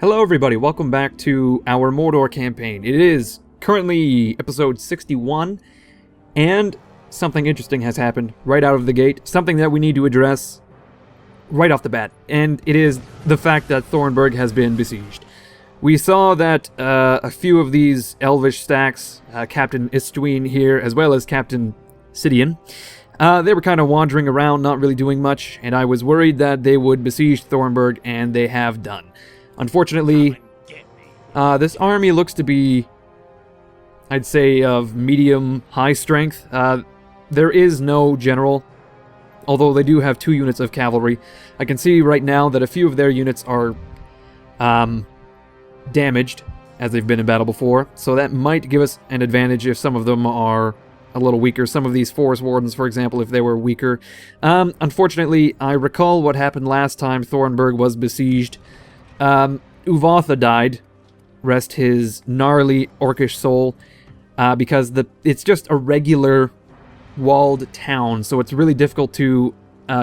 Hello everybody, welcome back to our Mordor campaign. It is currently episode 61, and something interesting has happened right out of the gate. Something that we need to address right off the bat, and it is the fact that Thornberg has been besieged. We saw that a few of these elvish stacks, Captain Istween here, as well as Captain Sidian, they were kind of wandering around, not really doing much, and I was worried that they would besiege Thornberg, and they have done. Unfortunately, this army looks to be, I'd say, of medium-high strength. There is no general, although they do have 2 units of cavalry. I can see right now that a few of their units are damaged, as they've been in battle before, so that might give us an advantage if some of them are a little weaker. Some of these forest wardens, for example, if they were weaker. Unfortunately, I recall what happened last time Thornberg was besieged. Uvatha died, rest his gnarly orcish soul, because it's just a regular walled town, so it's really difficult to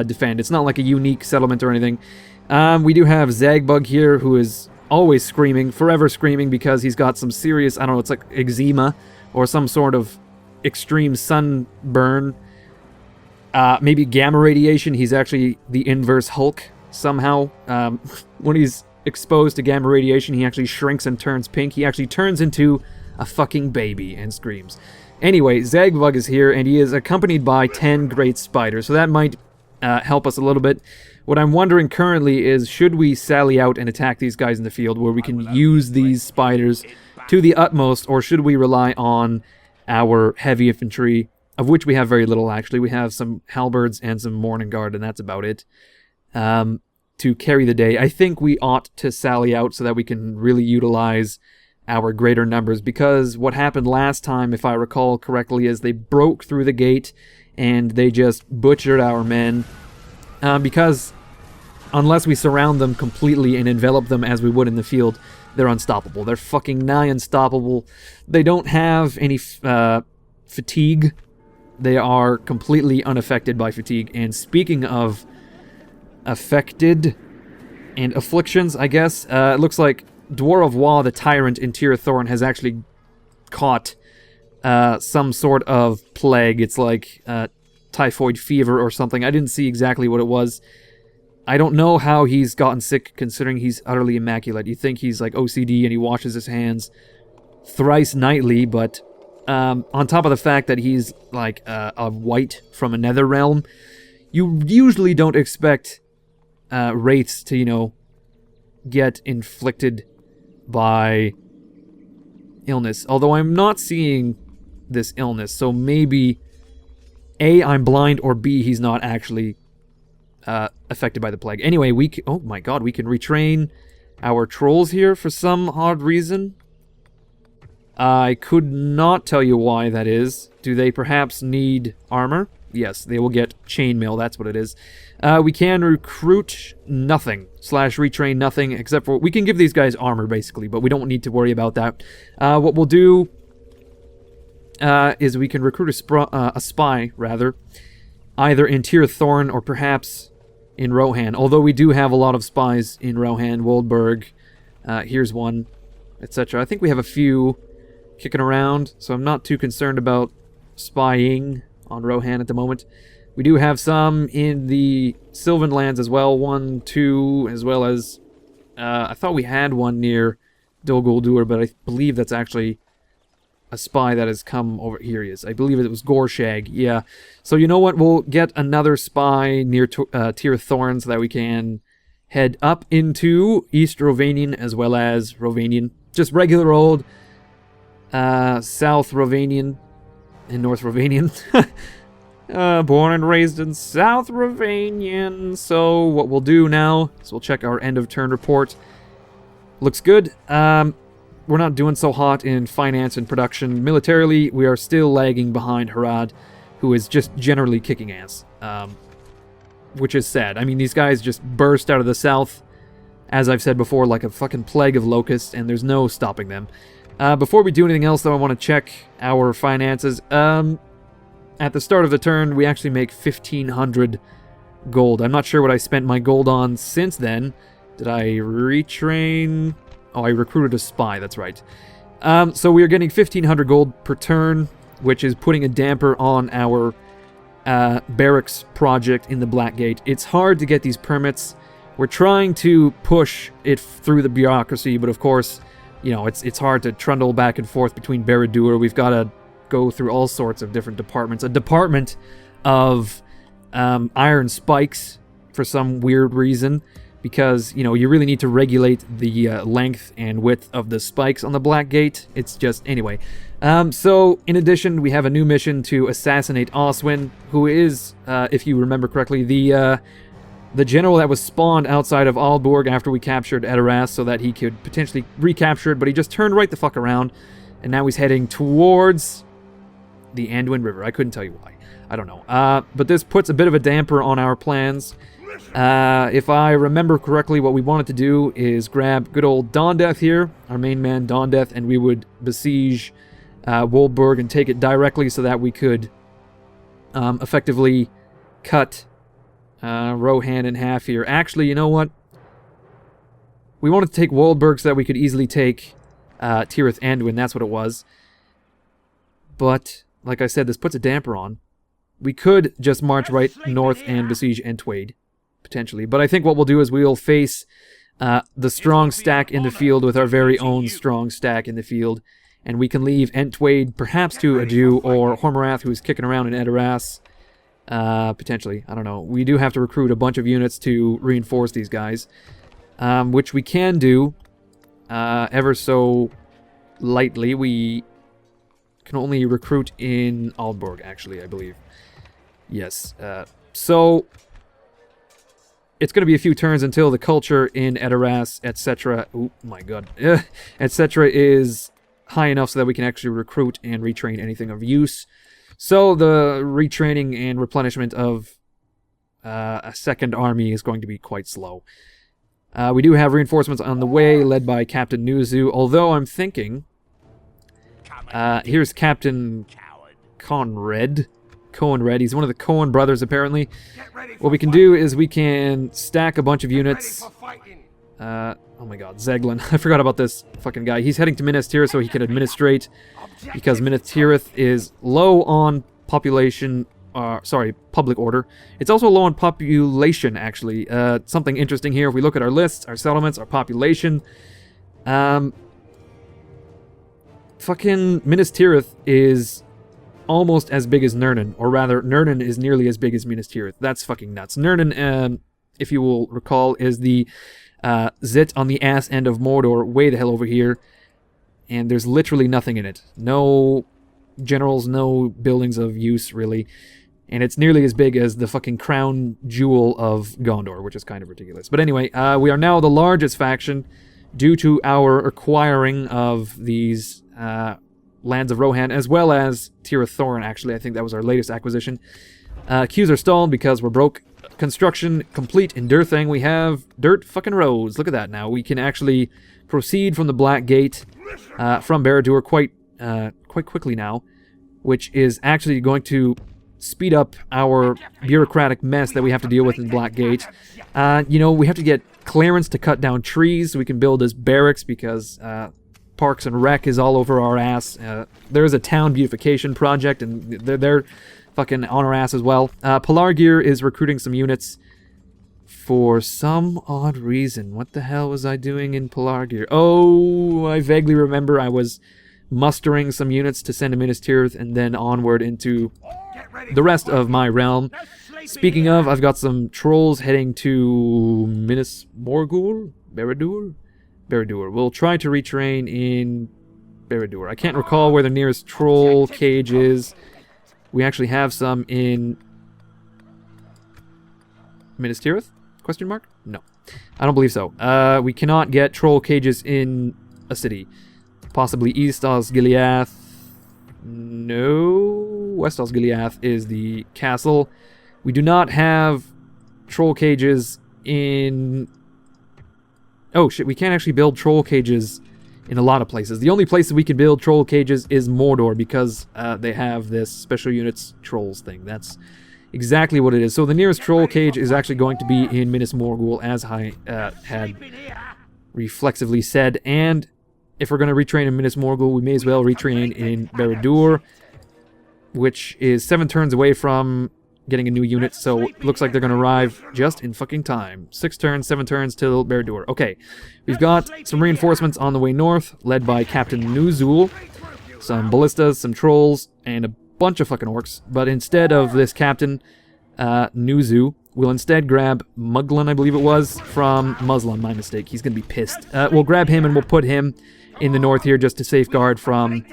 defend. It's not like a unique settlement or anything. We do have Zagbug here, who is always screaming, forever screaming, because he's got some serious, I don't know, it's like eczema, or some sort of extreme sunburn, maybe gamma radiation. He's actually the inverse Hulk, somehow. When he's exposed to gamma radiation, he actually shrinks and turns pink. He actually turns into a fucking baby and screams. Anyway, Zagbug is here, and he is accompanied by 10 great spiders, so that might help us a little bit. What I'm wondering currently is, should we sally out and attack these guys in the field where we can use these spiders to the utmost, or should we rely on our heavy infantry, of which we have very little, actually. We have some halberds and some morning guard, and that's about it. To carry the day. I think we ought to sally out so that we can really utilize our greater numbers, because what happened last time, if I recall correctly, is they broke through the gate and they just butchered our men, because unless we surround them completely and envelop them as we would in the field, they're unstoppable. They're fucking nigh unstoppable. They don't have any fatigue. They are completely unaffected by fatigue. And speaking of affected and afflictions, I guess, it looks like Dwarf Wa, the tyrant in Tear Thorn, has actually caught some sort of plague. It's like typhoid fever or something. I didn't see exactly what it was. I don't know how he's gotten sick, considering he's utterly immaculate. You think he's like OCD and he washes his hands thrice nightly, but on top of the fact that he's like a wight from another realm, you usually don't expect wraiths to, you know, get inflicted by illness. Although I'm not seeing this illness, so maybe A, I'm blind, or B, he's not actually affected by the plague. Anyway, oh my god, we can retrain our trolls here for some odd reason. I could not tell you why that is. Do they perhaps need armor? Yes, they will get chainmail, that's what it is. We can recruit nothing, / retrain nothing, except for, we can give these guys armor, basically, but we don't need to worry about that. What we'll do is we can recruit a spy, rather, either in Tear Thorn or perhaps in Rohan, although we do have a lot of spies in Rohan, Woldberg, here's one, etc. I think we have a few kicking around, so I'm not too concerned about spying on Rohan at the moment. We do have some in the Sylvan lands as well, 1, 2, as well as I thought we had one near Dol Guldur, but I believe that's actually a spy that has come over. Here he is. I believe it was Gorshag. Yeah. So you know what? We'll get another spy near Tear Thorn so that we can head up into East Rovanian as well as Rovanian. Just regular old South Rovanian and North Rovanian. Born and raised in South Rovanian. So what we'll do now is we'll check our end of turn report. Looks good. We're not doing so hot in finance and production. Militarily, we are still lagging behind Harad, who is just generally kicking ass. Which is sad. I mean, these guys just burst out of the south, as I've said before, like a fucking plague of locusts, and there's no stopping them. Before we do anything else, though, I want to check our finances. At the start of the turn, we actually make 1,500 gold. I'm not sure what I spent my gold on since then. Did I retrain Oh, I recruited a spy, that's right. So we are getting 1,500 gold per turn, which is putting a damper on our barracks project in the Blackgate. It's hard to get these permits. We're trying to push it through the bureaucracy, but of course, you know, it's hard to trundle back and forth between Barad-dûr. We've got to go through all sorts of different departments. A department of iron spikes for some weird reason, because, you know, you really need to regulate the length and width of the spikes on the Blackgate. It's just, anyway. So, in addition, we have a new mission to assassinate Oswin, who is, if you remember correctly, the general that was spawned outside of Aalborg after we captured Edoras so that he could potentially recapture it, but he just turned right the fuck around, and now he's heading towards the Anduin River. I couldn't tell you why. I don't know. But this puts a bit of a damper on our plans. If I remember correctly, what we wanted to do is grab good old Dawndeath here, our main man Dawndeath, and we would besiege Woldburg and take it directly so that we could effectively cut Rohan in half here. Actually, you know what? We wanted to take Woldburg so that we could easily take Tirith Anduin. That's what it was. But, like I said, this puts a damper on. We could just march right north and besiege Entwade, potentially. But I think what we'll do is we'll face the strong stack in the field with our very own strong stack in the field. And we can leave Entwade perhaps to a Jew or Hormarath, who's kicking around in Edoras. Potentially. I don't know. We do have to recruit a bunch of units to reinforce these guys. Which we can do ever so lightly. We can only recruit in Aalborg, actually, I believe. Yes. So it's going to be a few turns until the culture in Edoras, etc. Oh my god. Etc. is high enough so that we can actually recruit and retrain anything of use. So the retraining and replenishment of a second army is going to be quite slow. We do have reinforcements on the way, led by Captain Nuzu, although I'm thinking... here's Captain Coenred. He's one of the Coen brothers, apparently. What we can do is we can stack a bunch of units. Oh my god, Zeglin. I forgot about this fucking guy. He's heading to Minas Tirith so he can administrate, because Minas Tirith is low on population, public order. It's also low on population, actually. Something interesting here, if we look at our lists, our settlements, our population, fucking Minas Tirith is almost as big as Nurnen, or rather, Nurnen is nearly as big as Minas Tirith. That's fucking nuts. Nurnen, if you will recall, is the zit on the ass end of Mordor, way the hell over here, and there's literally nothing in it. No generals, no buildings of use, really, and it's nearly as big as the fucking crown jewel of Gondor, which is kind of ridiculous. But anyway, we are now the largest faction due to our acquiring of these lands of Rohan, as well as Tirith Thorin, actually. I think that was our latest acquisition. Queues are stalled because we're broke. Construction complete in Durthang. We have dirt fucking roads. Look at that now. We can actually proceed from the Black Gate from Barad-dûr quite quickly now, which is actually going to speed up our bureaucratic mess that we have to deal with in Black Gate. You know, we have to get clearance to cut down trees so we can build this barracks, because Parks and Rec is all over our ass. There's a town beautification project, and they're fucking on our ass as well. Pelargir is recruiting some units for some odd reason. What the hell was I doing in Pelargir? Oh, I vaguely remember I was mustering some units to send to Minas Tirith and then onward into the rest of my realm. Speaking of, I've got some trolls heading to Minas Morgul? Barad-dûr? Barad-dûr. We'll try to retrain in Barad-dûr. I can't recall where the nearest troll cage is. We actually have some in Minas Tirith? Question mark? No. I don't believe so. We cannot get troll cages in a city. Possibly East Osgiliath. No. West Osgiliath is the castle. We do not have troll cages in... Oh shit, we can't actually build troll cages in a lot of places. The only place that we can build troll cages is Mordor, because they have this special units trolls thing. That's exactly what it is. So the nearest troll cage is actually going to be in Minas Morgul, as I had reflexively said. And if we're going to retrain in Minas Morgul, we may as well retrain in Barad-dûr, which is 7 turns away from getting a new unit, so it looks like they're going to arrive just in fucking time. 6 turns, 7 turns till Barad-dûr. Okay, we've got some reinforcements on the way north, led by Captain Nuzul, some ballistas, some trolls, and a bunch of fucking orcs. But instead of this Captain Nuzu, we'll instead grab Muglin, I believe it was, from Muslim, my mistake. He's going to be pissed. We'll grab him and we'll put him in the north here just to safeguard from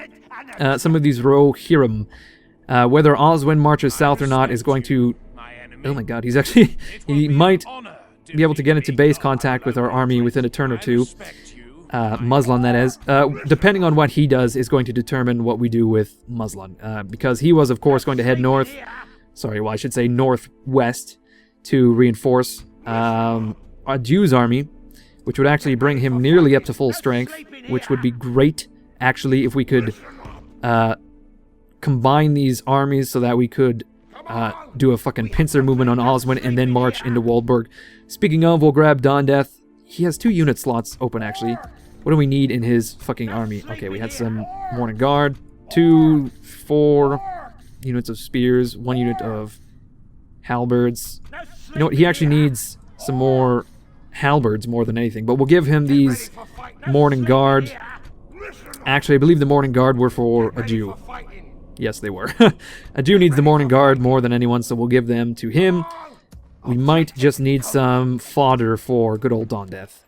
some of these Rohirrim. Whether Oswin marches south or not is going to... Oh my god, he's actually... he might be able to get into base contact with our army within a turn or two. Muslim, that is. Depending on what he does is going to determine what we do with Muslim. Because he was, of course, going to head north... Sorry, well, I should say northwest to reinforce Adew's army, which would actually bring him nearly up to full strength, which would be great, actually, if we could combine these armies so that we could do a fucking pincer movement on Oswin and then march into Waldburg. Speaking of, we'll grab Dondeth. He has 2 unit slots open, actually. What do we need in his fucking army? Okay, we had some Morning Guard, 2, 4 units of spears, 1 unit of halberds. You know what, he actually needs some more halberds more than anything, but we'll give him these Morning Guard. Actually, I believe the Morning Guard were for Adew. Yes, they were. Adew needs the Morning Guard more than anyone, so we'll give them to him. We might just need some fodder for good old Dondeth.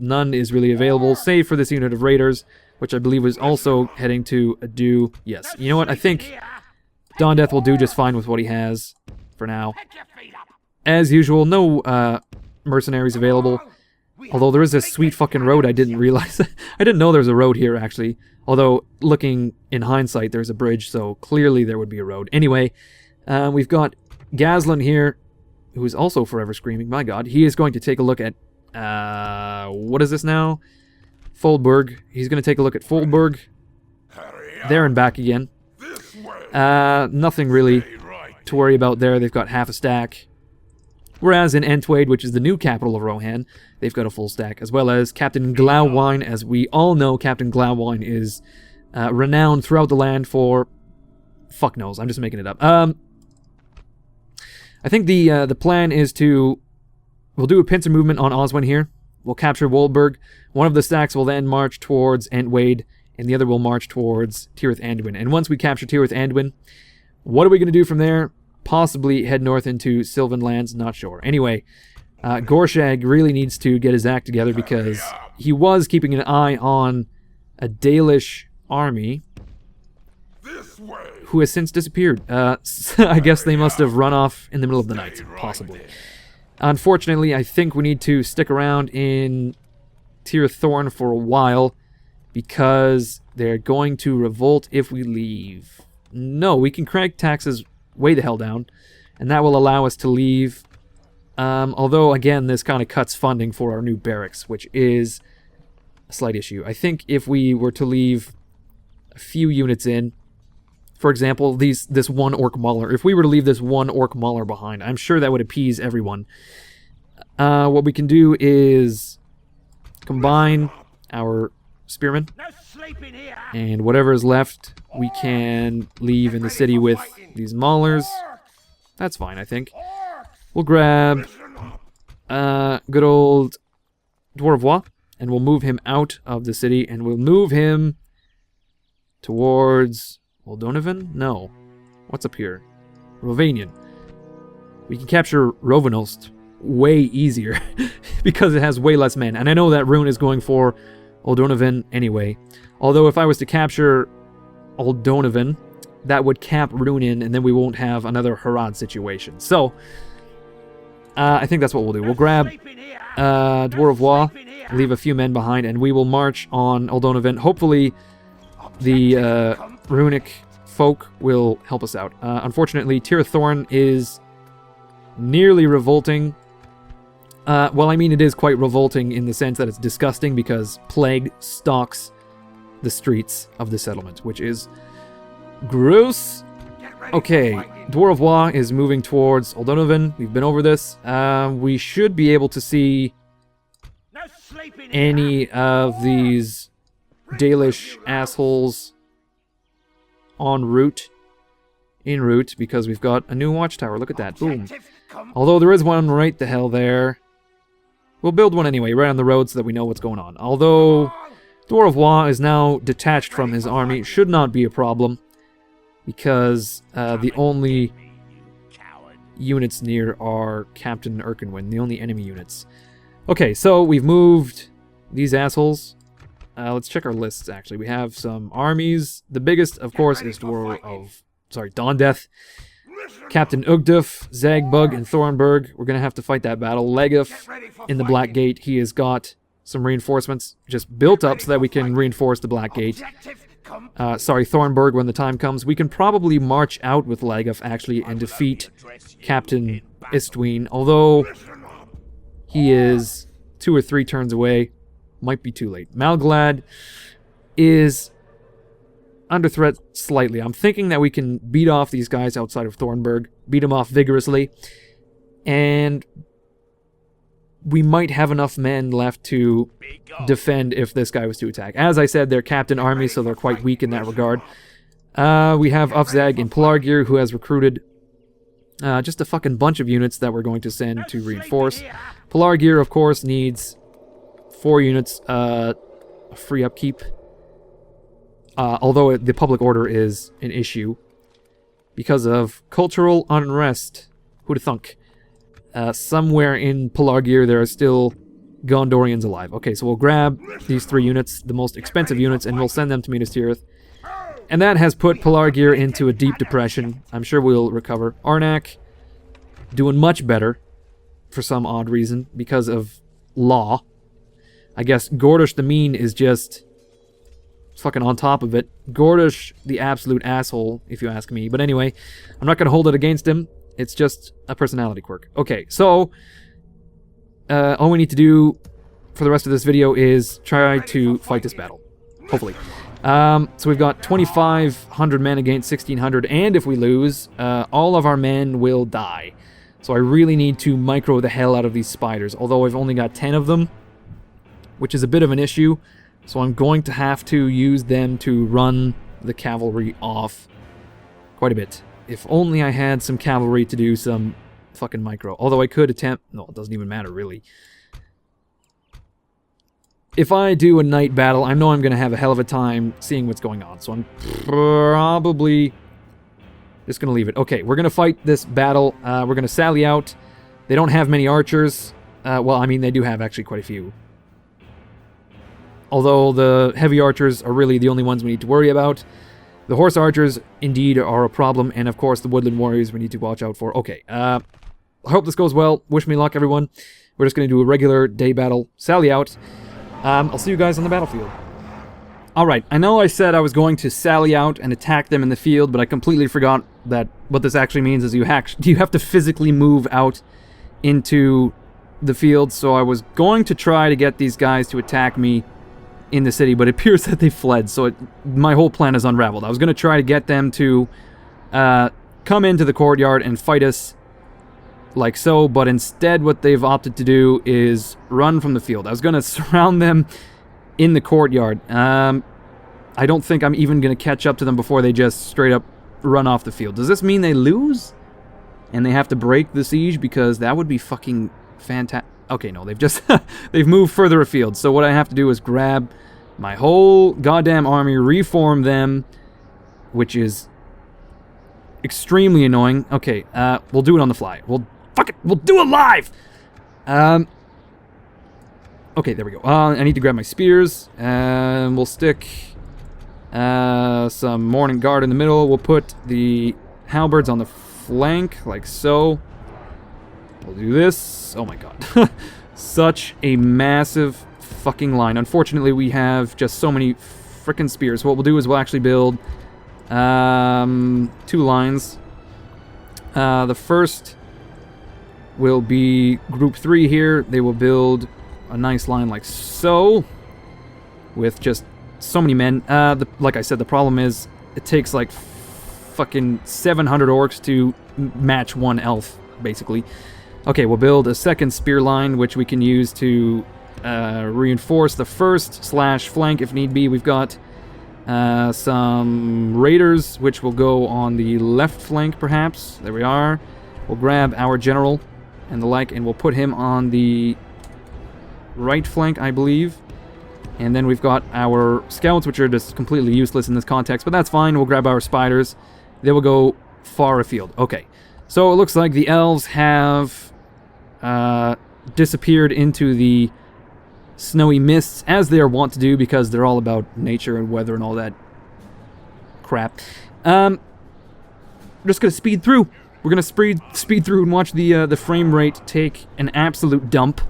None is really available, save for this unit of raiders, which I believe was also heading to Adew. Yes, you know what, I think Dondeth will do just fine with what he has for now. As usual, no mercenaries available. Although there is a sweet fucking road I didn't realize. I didn't know there was a road here, actually. Although, looking in hindsight, there's a bridge, so clearly there would be a road. Anyway, we've got Gazlan here, who is also forever screaming. My god, he is going to take a look at... what is this now? Foldberg. He's going to take a look at Foldberg. There and back again. Nothing really to worry about there. They've got half a stack. Whereas in Entwade, which is the new capital of Rohan, they've got a full stack, as well as Captain Glauwine. As we all know, Captain Glauwine is renowned throughout the land for... Fuck knows, I'm just making it up. I think the plan is to... We'll do a pincer movement on Oswin here. We'll capture Waldburg. One of the stacks will then march towards Entwade, and the other will march towards Tirith Anduin. And once we capture Tirith Anduin, what are we going to do from there? Possibly head north into Sylvan Lands, not sure. Anyway, Gorshag really needs to get his act together because he was keeping an eye on a Dalish army who has since disappeared. I guess they must have run off in the middle of the night, possibly. Unfortunately, I think we need to stick around in Tir Thorn for a while because they're going to revolt if we leave. No, we can crank taxes way the hell down, and that will allow us to leave. Although, again, this kind of cuts funding for our new barracks, which is a slight issue. I think if we were to leave a few units in, for example, this one Orc Mauler, if we were to leave this one Orc Mauler behind, I'm sure that would appease everyone. What we can do is combine our spearmen, and whatever is left, we can leave in the city with these Maulers. That's fine, I think. We'll grab good old Dwarvois, and we'll move him out of the city, and we'll move him towards Moldovan? No. What's up here? Rovanian. We can capture Rovanost way easier because it has way less men, and I know that Rune is going for Oldonovan anyway. Although if I was to capture Oldonovan, that would cap Rune in, and then we won't have another Harad situation. So, I think that's what we'll do. We'll grab Dwarvois, leave a few men behind, and we will march on Oldonovan. Hopefully, the runic folk will help us out. Unfortunately, Tir Thorn is nearly revolting. Well, I mean, it is quite revolting in the sense that it's disgusting because plague stalks the streets of the settlement, which is gross. Okay, Dwarvois is moving towards Oldonovan. We've been over this. We should be able to see any of these Dalish assholes en route, because we've got a new watchtower. Look at that. Boom. Although there is one right the hell there. We'll build one anyway, right on the road so that we know what's going on. Although Dwarf Wa is now detached from his army, should not be a problem, because the only units near are Captain Erkenwyn, the only enemy units. Okay, so we've moved these assholes. Let's check our lists, actually. We have some armies. The biggest, of course, is Dawndeath. Captain Ugduf, Zagbug, and Thornberg. We're going to have to fight that battle. Leguf in the Black Gate. He has got some reinforcements just built up so that we can reinforce the Black Gate. Thornberg when the time comes. We can probably march out with Leguf, actually, and defeat Captain Istween, although he is 2 or 3 turns away. Might be too late. Malglad is under threat slightly. I'm thinking that we can beat off these guys outside of Thornberg, beat them off vigorously, and we might have enough men left to defend if this guy was to attack. As I said, they're captain armies, so they're quite weak in that regard. We have Ufzag in Pelargir, who has recruited just a fucking bunch of units that we're going to send to reinforce. Pelargir, of course, needs 4 units, free upkeep. Although the public order is an issue because of cultural unrest. Who'da thunk? Somewhere in Pelargir there are still Gondorians alive. Okay, so we'll grab these 3 units, the most expensive units, and we'll send them to Minas Tirith. And that has put Pelargir into a deep depression. I'm sure we'll recover. Arnak doing much better for some odd reason because of law. I guess Gordush the Mean is just fucking on top of it. Gordush, the absolute asshole, if you ask me. But anyway, I'm not going to hold it against him. It's just a personality quirk. Okay, so all we need to do for the rest of this video is try to fight this battle. Hopefully. So we've got 2,500 men against 1,600, and if we lose, all of our men will die. So I really need to micro the hell out of these spiders, although I've only got 10 of them, which is a bit of an issue. So I'm going to have to use them to run the cavalry off quite a bit. If only I had some cavalry to do some fucking micro. Although I could attempt... No, it doesn't even matter, really. If I do a night battle, I know I'm going to have a hell of a time seeing what's going on. So I'm probably just going to leave it. Okay, we're going to fight this battle. We're going to sally out. They don't have many archers. Well, I mean, they do have actually quite a few. Although the heavy archers are really the only ones we need to worry about. The horse archers, indeed, are a problem. And, of course, the woodland warriors we need to watch out for. Okay, I hope this goes well. Wish me luck, everyone. We're just going to do a regular day battle. Sally out. I'll see you guys on the battlefield. Alright, I know I said I was going to sally out and attack them in the field, but I completely forgot that what this actually means is you have to physically move out into the field. So I was going to try to get these guys to attack me in the city, but it appears that they fled, so my whole plan is unraveled. I was going to try to get them to come into the courtyard and fight us like so, but instead what they've opted to do is run from the field. I was going to surround them in the courtyard. I don't think I'm even going to catch up to them before they just straight up run off the field. Does this mean they lose? And they have to break the siege? Because that would be fucking fantastic. Okay, no, they've just... they've moved further afield. So what I have to do is grab my whole goddamn army, reform them, which is extremely annoying. Okay, we'll do it on the fly. We'll do it live! Okay, there we go. I need to grab my spears, and we'll stick some Morning Guard in the middle. We'll put the halberds on the flank, like so. We'll do this. Oh my god. Such a massive fucking line. Unfortunately, we have just so many frickin' spears. What we'll do is we'll actually build 2 lines. The first will be group 3 here. They will build a nice line like so, with just so many men. Like I said, the problem is it takes like fucking 700 orcs to match 1 elf, basically. Okay, we'll build a second spear line, which we can use to reinforce the first / flank if need be. We've got some raiders, which will go on the left flank, perhaps. There we are. We'll grab our general and the like, and we'll put him on the right flank, I believe. And then we've got our scouts, which are just completely useless in this context, but that's fine. We'll grab our spiders. They will go far afield. Okay, so it looks like the elves have disappeared into the snowy mists, as they are wont to do, because they're all about nature and weather and all that crap. We're just gonna speed through. We're gonna speed through and watch the frame rate take an absolute dump.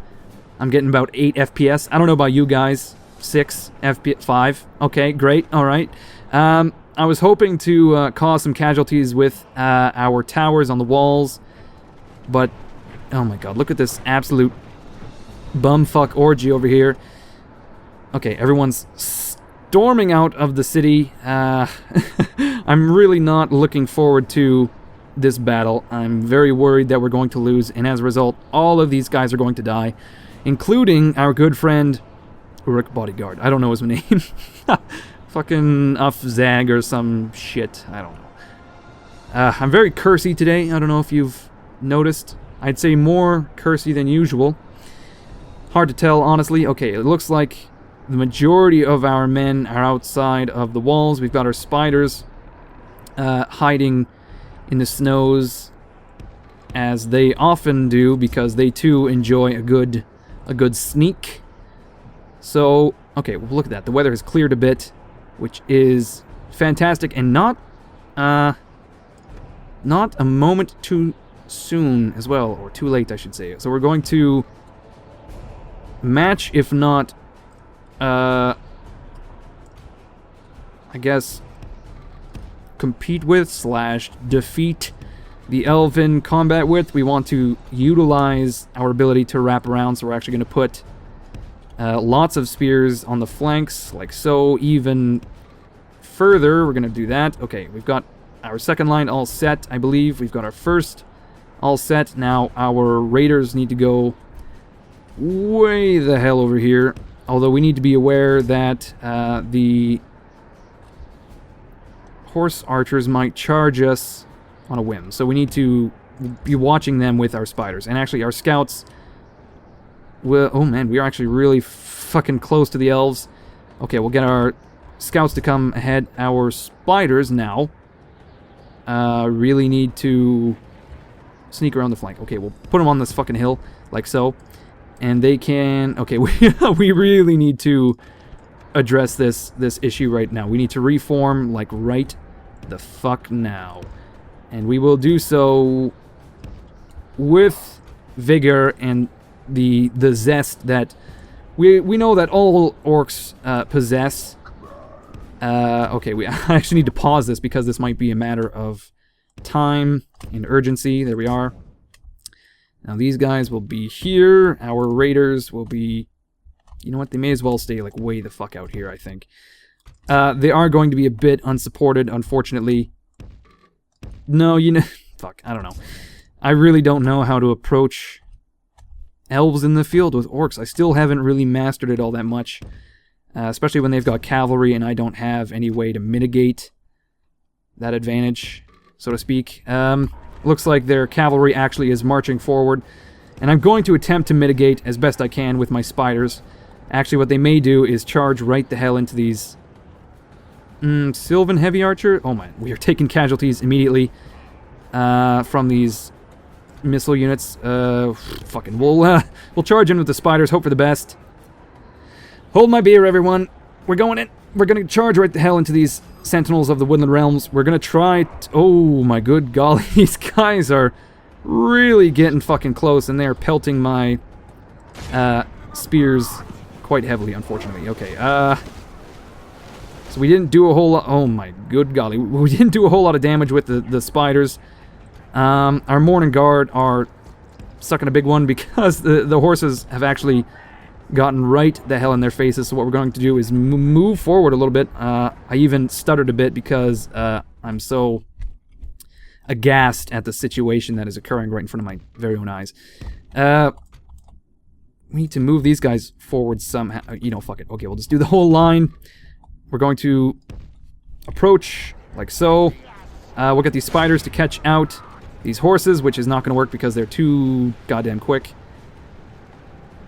I'm getting about 8 FPS. I don't know about you guys. 6 FPS, 5. Okay, great. All right. I was hoping to cause some casualties with our towers on the walls, but oh my god, look at this absolute bumfuck orgy over here. Okay, everyone's storming out of the city. I'm really not looking forward to this battle. I'm very worried that we're going to lose, and as a result, all of these guys are going to die, including our good friend Uruk Bodyguard. I don't know his name. Fucking Zag or some shit. I don't know. I'm very cursy today. I don't know if you've noticed. I'd say more cursy than usual. Hard to tell, honestly. Okay, it looks like the majority of our men are outside of the walls. We've got our spiders hiding in the snows, as they often do, because they too enjoy a good sneak. So, okay, well, look at that. The weather has cleared a bit, which is fantastic, and not a moment too soon as well, or too late, I should say. So we're going to match, if not, I guess, compete with / defeat the elven combat with. We want to utilize our ability to wrap around, so we're actually going to put lots of spears on the flanks, like so. Even further, we're going to do that. Okay, we've got our second line all set, I believe. We've got our first all set. Now our raiders need to go way the hell over here, although we need to be aware that the horse archers might charge us on a whim, so we need to be watching them with our spiders. And actually our scouts will... oh man, we are actually really fucking close to the elves. Okay, we'll get our scouts to come ahead. Our spiders now really need to sneak around the flank. Okay, we'll put them on this fucking hill, like so. And they can... okay, we really need to address this issue right now. We need to reform, like, right the fuck now. And we will do so with vigor and the zest that we know that all orcs possess. Okay, I actually need to pause this because this might be a matter of time and urgency. There we are. Now these guys will be here. Our raiders will be... you know what? They may as well stay, like, way the fuck out here, I think. They are going to be a bit unsupported, unfortunately. No, you know... fuck, I don't know. I really don't know how to approach elves in the field with orcs. I still haven't really mastered it all that much. Especially when they've got cavalry and I don't have any way to mitigate that advantage, so to speak. Looks like their cavalry actually is marching forward. And I'm going to attempt to mitigate as best I can with my spiders. Actually, what they may do is charge right the hell into these... Sylvan Heavy Archer? Oh my, we are taking casualties immediately from these missile units. Fucking, we'll charge in with the spiders, hope for the best. Hold my beer, everyone. We're going in. We're going to charge right the hell into these Sentinels of the Woodland Realms. We're going to try... oh my good golly, these guys are really getting fucking close, and they are pelting my spears quite heavily, unfortunately. Okay, so we didn't do a whole lot... oh my good golly. We didn't do a whole lot of damage with the spiders. Our Morning Guard are sucking a big one because the horses have actually gotten right the hell in their faces. So what we're going to do is move forward a little bit. I even stuttered a bit because I'm so aghast at the situation that is occurring right in front of my very own eyes. We need to move these guys forward somehow. You know, fuck it. Okay, we'll just do the whole line. We're going to approach like so. We'll get these spiders to catch out these horses, which is not going to work because they're too goddamn quick.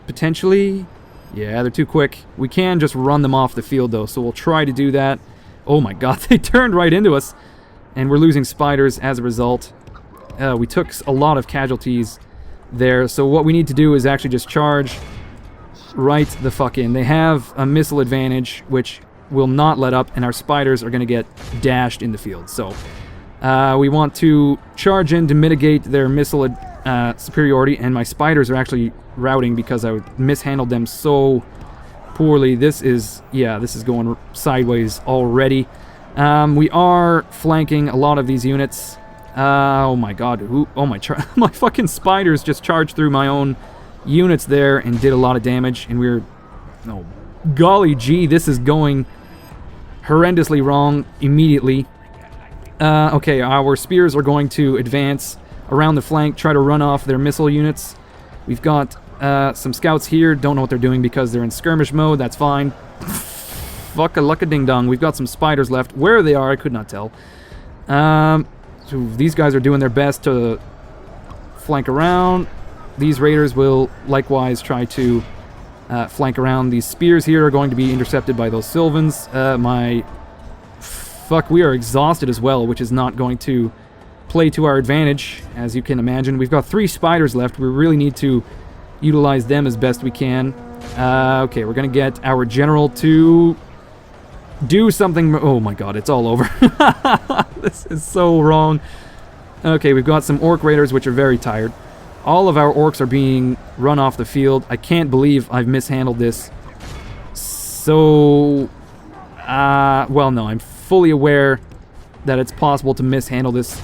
Potentially. Yeah, they're too quick. We can just run them off the field, though, so we'll try to do that. Oh my god, they turned right into us. And we're losing spiders as a result. We took a lot of casualties there, so what we need to do is actually just charge right the fuck in. They have a missile advantage, which will not let up, and our spiders are going to get dashed in the field. So we want to charge in to mitigate their missile superiority, and my spiders are actually routing because I mishandled them so poorly. This is going sideways already. We are flanking a lot of these units. Oh my god. My fucking spiders just charged through my own units there and did a lot of damage, and we're... Oh, golly gee, this is going horrendously wrong immediately. Okay, our spears are going to advance around the flank, try to run off their missile units. We've got some scouts here, don't know what they're doing because they're in skirmish mode, that's fine. Fuck-a-luck-a-ding-dong. We've got some spiders left. Where they are, I could not tell. So these guys are doing their best to flank around. These raiders will likewise try to flank around. These spears here are going to be intercepted by those Sylvans. We are exhausted as well, which is not going to play to our advantage, as you can imagine. We've got 3 spiders left. We really need to utilize them as best we can. Okay, we're going to get our general to do something. Oh my god, it's all over. This is so wrong. Okay, we've got some orc raiders, which are very tired. All of our orcs are being run off the field. I can't believe I've mishandled this. So, well, no, I'm fully aware that it's possible to mishandle this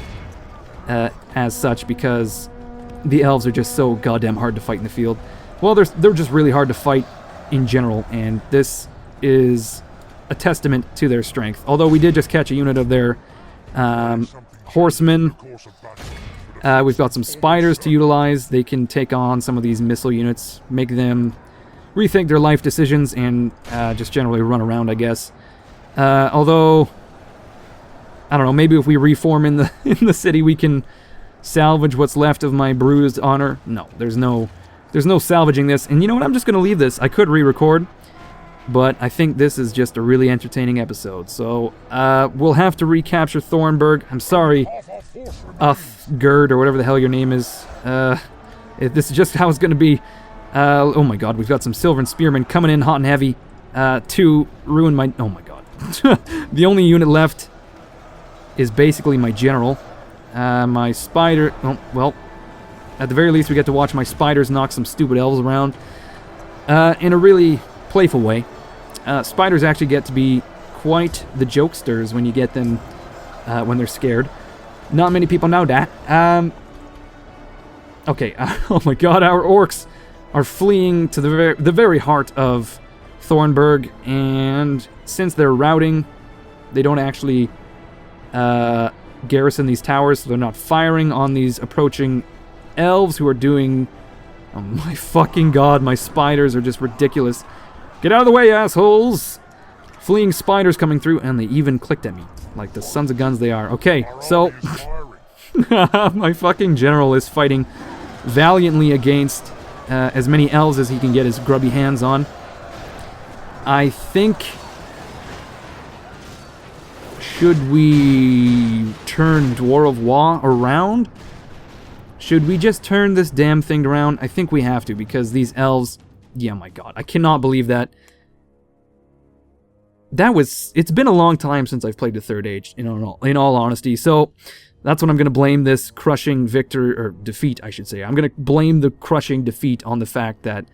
as such because the elves are just so goddamn hard to fight in the field. Well, they're just really hard to fight in general, and this is a testament to their strength. Although we did just catch a unit of their horsemen. We've got some spiders to utilize. They can take on some of these missile units, make them rethink their life decisions, and just generally run around, I guess. Although, I don't know, maybe if we reform in the city, we can salvage what's left of my bruised honor. No, there's no salvaging this. And you know what? I'm just gonna leave this. I could re-record, but I think this is just a really entertaining episode. So we'll have to recapture Thornberg. I'm sorry, Gerd, or whatever the hell your name is. This is just how it's gonna be. Oh my god, we've got some Sylvan Spearmen coming in hot and heavy to ruin my... Oh my god. The only unit left is basically my general. My spider... Oh, well, at the very least we get to watch my spiders knock some stupid elves around in a really playful way. Spiders actually get to be quite the jokesters when you get them when they're scared. Not many people know that. Okay, oh my god, our orcs are fleeing to the very heart of Thornberg, and since they're routing, they don't actually garrison these towers, so they're not firing on these approaching elves who are doing... Oh my fucking god, my spiders are just ridiculous. Get out of the way, assholes! Fleeing spiders coming through, and they even clicked at me, like the sons of guns they are. Okay, so... my fucking general is fighting valiantly against as many elves as he can get his grubby hands on. I think... Should we turn Dwarf of Wa around? Should we just turn this damn thing around? I think we have to, because these elves... Yeah, my god, I cannot believe that. It's been a long time since I've played the Third Age, in all honesty, so that's what I'm going to blame this crushing defeat, I should say. I'm going to blame the crushing defeat on the fact that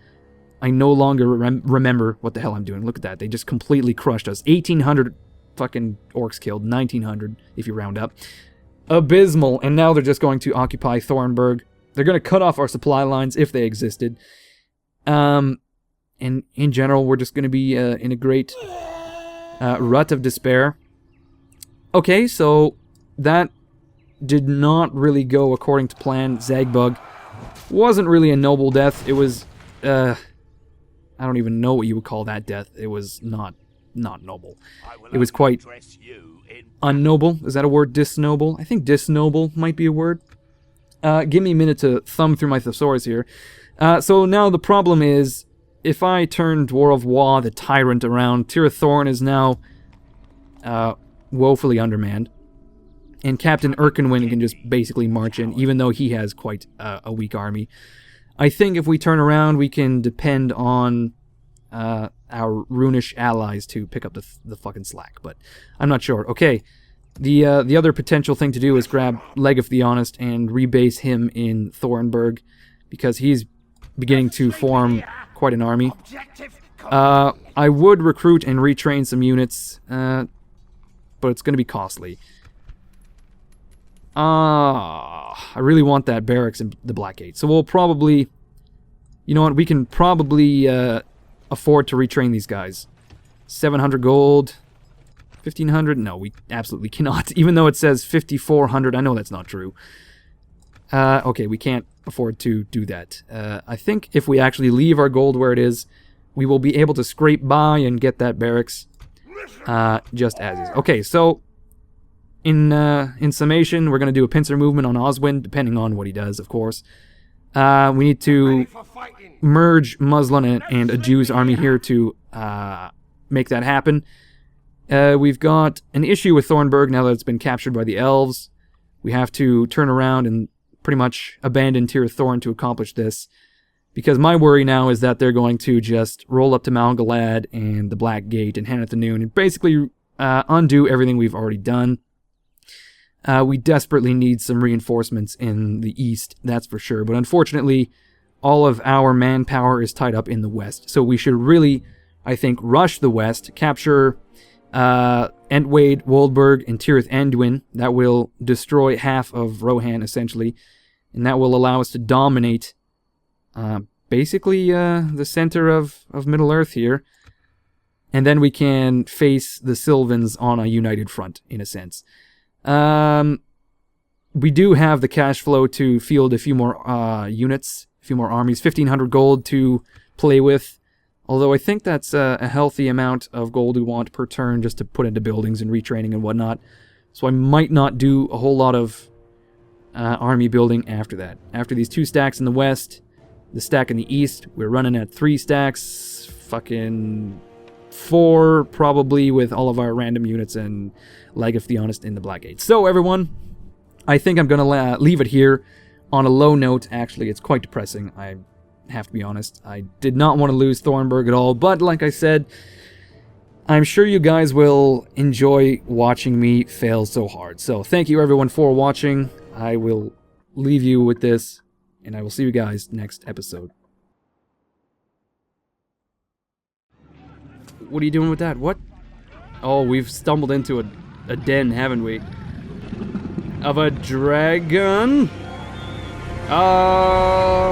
I no longer remember what the hell I'm doing. Look at that, they just completely crushed us. 1,800 fucking orcs killed, 1,900 if you round up. Abysmal, and now they're just going to occupy Thornberg. They're going to cut off our supply lines if they existed. And in general, we're just going to be in a great rut of despair. Okay, so that did not really go according to plan. Zagbug wasn't really a noble death. It was I don't even know what you would call that death. It was not noble. It was quite unnoble. Is that a word? Disnoble? I think disnoble might be a word. Give me a minute to thumb through my thesaurus here. So now the problem is, if I turn Dwarf Wa, the Tyrant, around, Tir Thorn is now woefully undermanned. And Captain Erkenwyn can just basically march in, even though he has quite a weak army. I think if we turn around, we can depend on our Runish allies to pick up the fucking slack, but I'm not sure. Okay, the other potential thing to do is grab Legeth the Honest and rebase him in Thornberg, because he's beginning to form quite an army. I would recruit and retrain some units, but it's going to be costly. I really want that barracks in the Blackgate. So we'll probably... You know what? We can probably afford to retrain these guys. 700 gold. 1,500? No, we absolutely cannot. Even though it says 5,400. I know that's not true. Okay, we can't afford to do that. I think if we actually leave our gold where it is, we will be able to scrape by and get that barracks just as is. Okay, so... In summation, we're going to do a pincer movement on Oswin, depending on what he does, of course. We need to merge Muslin and a Jew's army here to make that happen. We've got an issue with Thornberg now that it's been captured by the elves. We have to turn around and pretty much abandon Tir Thorn to accomplish this. Because my worry now is that they're going to just roll up to Malgalad and the Black Gate and Hanath the Noon and basically undo everything we've already done. We desperately need some reinforcements in the east, that's for sure. But unfortunately, all of our manpower is tied up in the west. So we should really, I think, rush the west, capture Entwade, Woldburg, and Tirith Anduin. That will destroy half of Rohan, essentially. And that will allow us to dominate, basically, the center of Middle-earth here. And then we can face the Sylvans on a united front, in a sense. We do have the cash flow to field a few more units, a few more armies, 1,500 gold to play with, although I think that's a healthy amount of gold we want per turn just to put into buildings and retraining and whatnot, so I might not do a whole lot of army building after that. After these 2 stacks in the west, the stack in the east, we're running at 3 stacks, fucking 4 probably with all of our random units and Legeth the Honest in the Blackgate. So everyone, I think I'm gonna leave it here on a low note. Actually, it's quite depressing, I have to be honest. I did not want to lose Thornberg at all, but like I said, I'm sure you guys will enjoy watching me fail so hard. So thank you everyone for watching. I will leave you with this, and I will see you guys next episode. What are you doing with that? What? Oh, we've stumbled into a den, haven't we? Of a dragon? Oh!